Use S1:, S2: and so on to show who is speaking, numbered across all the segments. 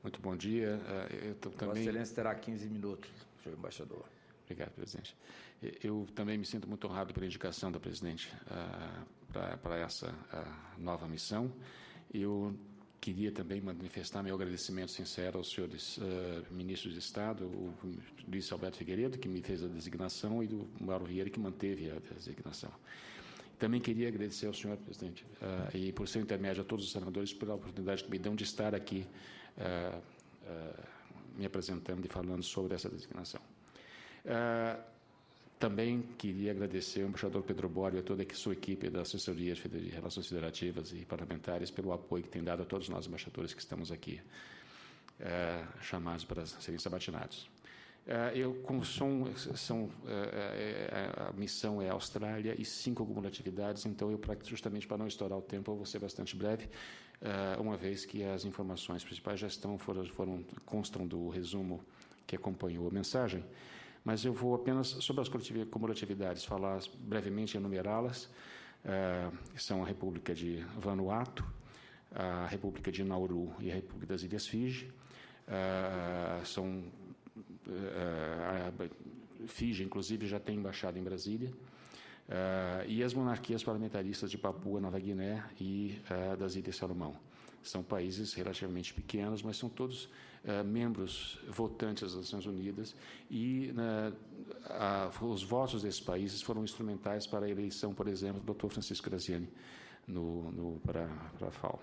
S1: Muito bom dia.
S2: Vossa Excelência terá 15 minutos, senhor embaixador.
S1: Obrigado, presidente. Eu também me sinto muito honrado pela indicação da presidente para essa nova missão. Eu queria também manifestar meu agradecimento sincero aos senhores ministros de Estado, o Luiz Alberto Figueiredo, que me fez a designação, e do Mauro Vieira, que manteve a designação. Também queria agradecer ao senhor, presidente, e por seu intermédio a todos os senadores pela oportunidade que me dão de estar aqui me apresentando e falando sobre essa designação. Também queria agradecer ao embaixador Pedro Borio e a toda a sua equipe da Assessoria de Relações Federativas e Parlamentares pelo apoio que tem dado a todos nós embaixadores que estamos aqui chamados para serem sabatinados. A missão é Austrália e 5 cumulatividades, então justamente para não estourar o tempo, eu vou ser bastante breve, uma vez que as informações principais já constam do resumo que acompanhou a mensagem, mas eu vou apenas, sobre as cumulatividades, falar brevemente, enumerá-las. São a República de Vanuatu, a República de Nauru e a República das Ilhas Fiji. Fiji, inclusive, já tem embaixada em Brasília, e as monarquias parlamentaristas de Papua Nova Guiné e das Ilhas Salomão. São países relativamente pequenos, mas são todos membros votantes das Nações Unidas, e os votos desses países foram instrumentais para a eleição, por exemplo, do Dr. Francisco Graziani para a FAO.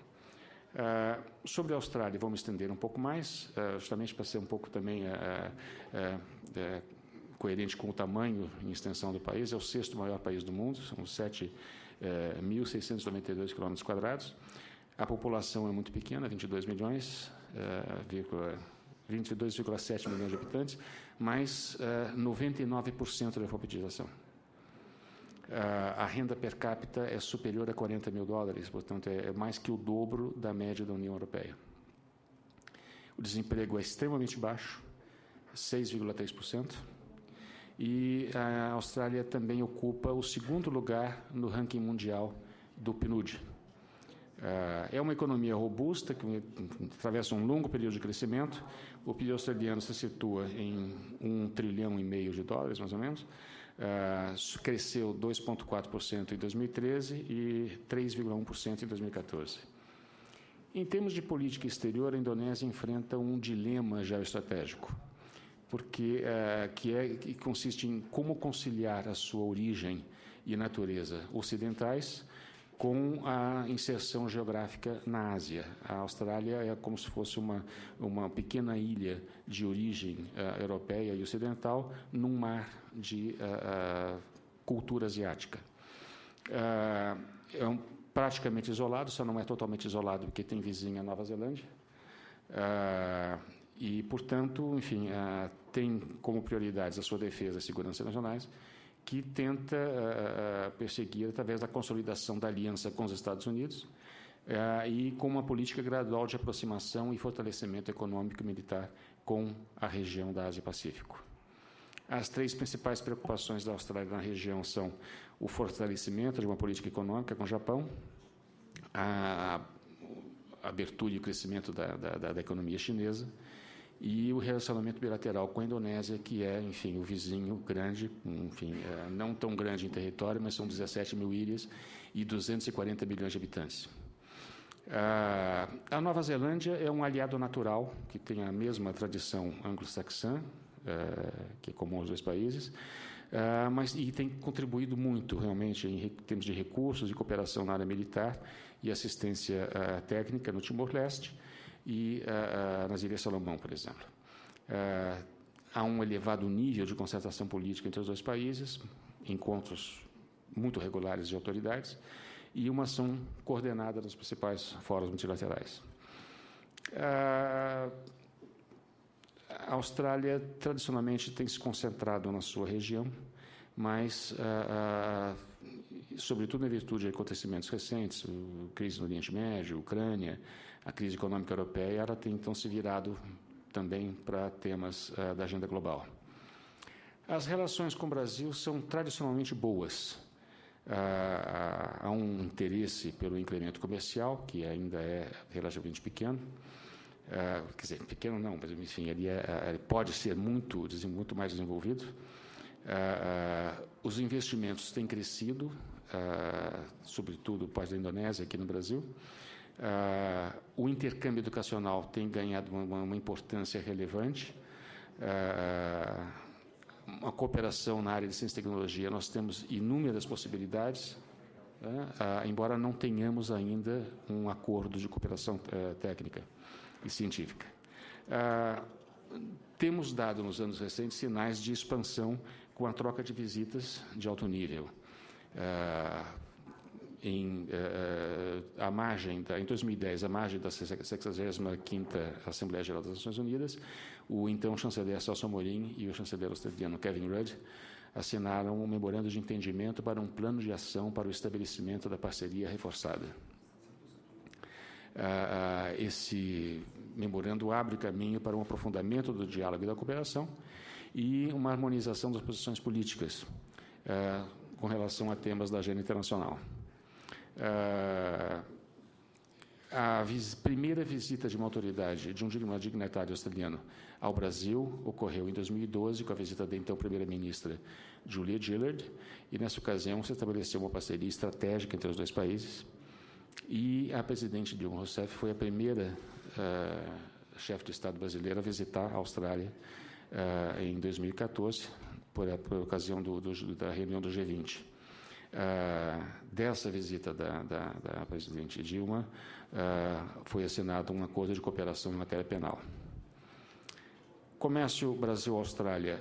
S1: Sobre a Austrália, vou me estender um pouco mais, justamente para ser um pouco também coerente com o tamanho e extensão do país. É o 6º maior país do mundo, são 7.692 km². A população é muito pequena, 22 milhões, 22,7 milhões de habitantes, mas 99% da alfabetização. A renda per capita é superior a $40.000, portanto, é mais que o dobro da média da União Europeia. O desemprego é extremamente baixo, 6,3%, e a Austrália também ocupa o 2º lugar no ranking mundial do PNUD. É uma economia robusta, que atravessa um longo período de crescimento. O PIB australiano se situa em $1,5 trilhão, mais ou menos. Cresceu 2,4% em 2013 e 3,1% em 2014. Em termos de política exterior, a Indonésia enfrenta um dilema geoestratégico, que consiste em como conciliar a sua origem e natureza ocidentais com a inserção geográfica na Ásia. A Austrália é como se fosse uma pequena ilha de origem europeia e ocidental num mar de cultura asiática. É praticamente isolado, só não é totalmente isolado porque tem vizinha a Nova Zelândia. E, portanto, enfim, tem como prioridades a sua defesa e segurança nacionais, que tenta perseguir através da consolidação da aliança com os Estados Unidos e com uma política gradual de aproximação e fortalecimento econômico e militar com a região da Ásia-Pacífico. As 3 principais preocupações da Austrália na região são o fortalecimento de uma política econômica com o Japão, a abertura e o crescimento da economia chinesa, e o relacionamento bilateral com a Indonésia, que é, enfim, o vizinho grande, enfim, não tão grande em território, mas são 17 mil ilhas e 240 milhões de habitantes. A Nova Zelândia é um aliado natural, que tem a mesma tradição anglo-saxã, que é comum aos 2 países, e tem contribuído muito, realmente, em termos de recursos e cooperação na área militar e assistência técnica no Timor-Leste, e nas Ilhas Salomão, por exemplo. Há um elevado nível de concertação política entre os 2 países, encontros muito regulares de autoridades, e uma ação coordenada nos principais fóruns multilaterais. A Austrália, tradicionalmente, tem se concentrado na sua região, mas, sobretudo em virtude de acontecimentos recentes, a crise no Oriente Médio, Ucrânia, a crise econômica europeia, ela tem, então, se virado também para temas da agenda global. As relações com o Brasil são tradicionalmente boas. Há um interesse pelo incremento comercial, que ainda é relativamente pequeno, quer dizer, pequeno não, mas enfim, ele pode ser muito mais desenvolvido. Os investimentos têm crescido, sobretudo parte da Indonésia, aqui no Brasil. O intercâmbio educacional tem ganhado uma importância relevante. Uma cooperação na área de ciência e tecnologia, nós temos inúmeras possibilidades, embora não tenhamos ainda um acordo de cooperação técnica e científica. Temos dado, nos anos recentes, sinais de expansão com a troca de visitas de alto nível. Em 2010, à margem da 65ª Assembleia Geral das Nações Unidas, o então chanceler Celso Amorim e o chanceler australiano Kevin Rudd assinaram um memorando de entendimento para um plano de ação para o estabelecimento da parceria reforçada. Esse memorando abre caminho para um aprofundamento do diálogo e da cooperação e uma harmonização das posições políticas com relação a temas da agenda internacional. A primeira visita de uma autoridade, de um dignatário australiano ao Brasil, ocorreu em 2012, com a visita da então primeira-ministra Julia Gillard, e nessa ocasião se estabeleceu uma parceria estratégica entre os dois países, e a presidente Dilma Rousseff foi a primeira chefe de Estado brasileira a visitar a Austrália em 2014, por ocasião da reunião do G20. Dessa visita da presidente Dilma, foi assinado um acordo de cooperação em matéria penal. Comércio Brasil-Austrália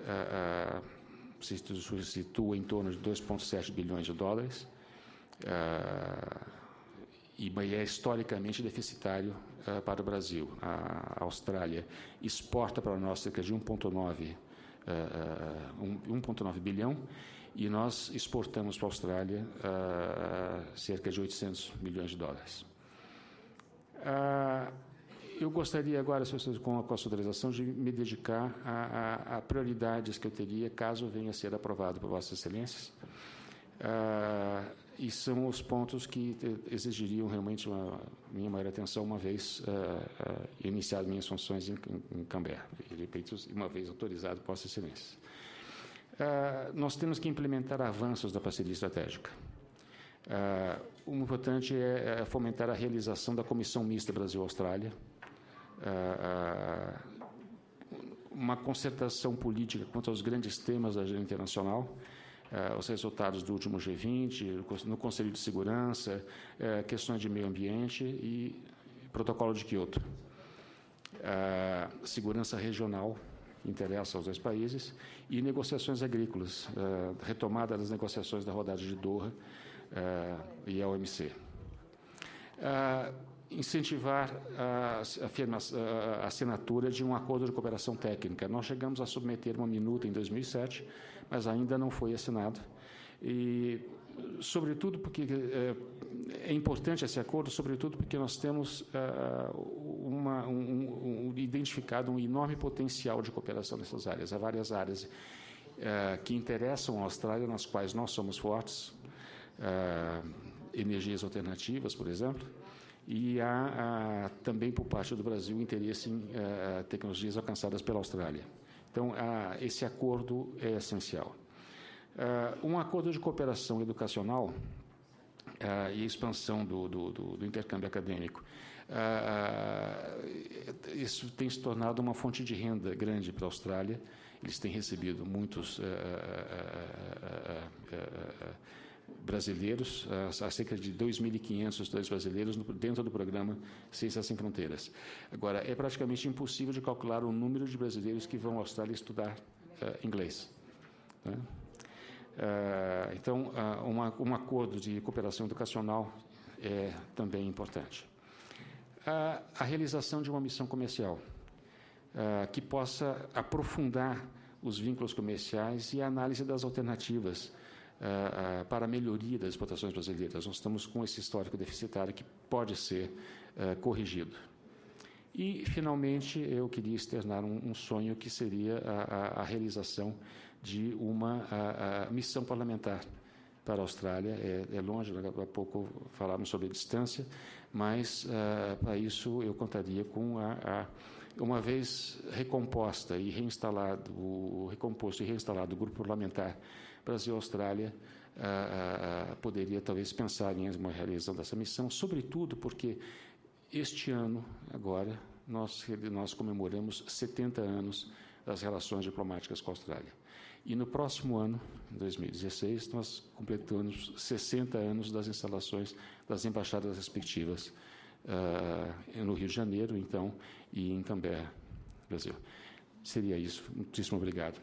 S1: se situa em torno de 2,7 bilhões de dólares e é historicamente deficitário para o Brasil. A Austrália exporta para nós cerca de 1,9 bilhão e nós exportamos para a Austrália cerca de 800 milhões de dólares. Eu gostaria agora, com a sua autorização, de me dedicar a prioridades que eu teria caso venha a ser aprovado por Vossas Excelências. E são os pontos que exigiriam realmente minha maior atenção uma vez iniciado minhas funções em Canberra, e repito, uma vez autorizado por Vossas Excelências. Nós temos que implementar avanços da parceria estratégica. O importante é fomentar a realização da Comissão Mista Brasil-Austrália, uma concertação política quanto aos grandes temas da agenda internacional, os resultados do último G20, no Conselho de Segurança, questões de meio ambiente e protocolo de Quioto. Segurança regional, que interessa aos dois países, e negociações agrícolas, retomada das negociações da rodada de Doha e a OMC. Incentivar a assinatura de um acordo de cooperação técnica. Nós chegamos a submeter uma minuta em 2007, mas ainda não foi assinado. E, sobretudo, porque é importante esse acordo, sobretudo porque nós temos identificado um enorme potencial de cooperação nessas áreas. Há várias áreas que interessam a Austrália, nas quais nós somos fortes, energias alternativas, por exemplo, e há também, por parte do Brasil, interesse em tecnologias alcançadas pela Austrália. Então, esse acordo é essencial. Um acordo de cooperação educacional e expansão do intercâmbio acadêmico, isso tem se tornado uma fonte de renda grande para a Austrália. Eles têm recebido muitos brasileiros, há cerca de 2.500 estudantes brasileiros dentro do programa Ciências Sem Fronteiras. Agora, é praticamente impossível de calcular o número de brasileiros que vão à Austrália estudar inglês, né? Então, um acordo de cooperação educacional é também importante. A realização de uma missão comercial que possa aprofundar os vínculos comerciais e a análise das alternativas para a melhoria das exportações brasileiras. Nós estamos com esse histórico deficitário que pode ser corrigido. E, finalmente, eu queria externar um sonho que seria a realização de uma missão parlamentar para a Austrália. É longe, há pouco falamos sobre a distância, mas para isso eu contaria com uma vez recomposto e reinstalado o grupo parlamentar Brasil-Austrália, poderia talvez pensar em uma realização dessa missão, sobretudo porque este ano, agora, nós comemoramos 70 anos das relações diplomáticas com a Austrália. E no próximo ano, em 2016, nós completamos 60 anos das instalações das embaixadas respectivas no Rio de Janeiro, então, e em Canberra, Brasil. Seria isso. Muitíssimo obrigado.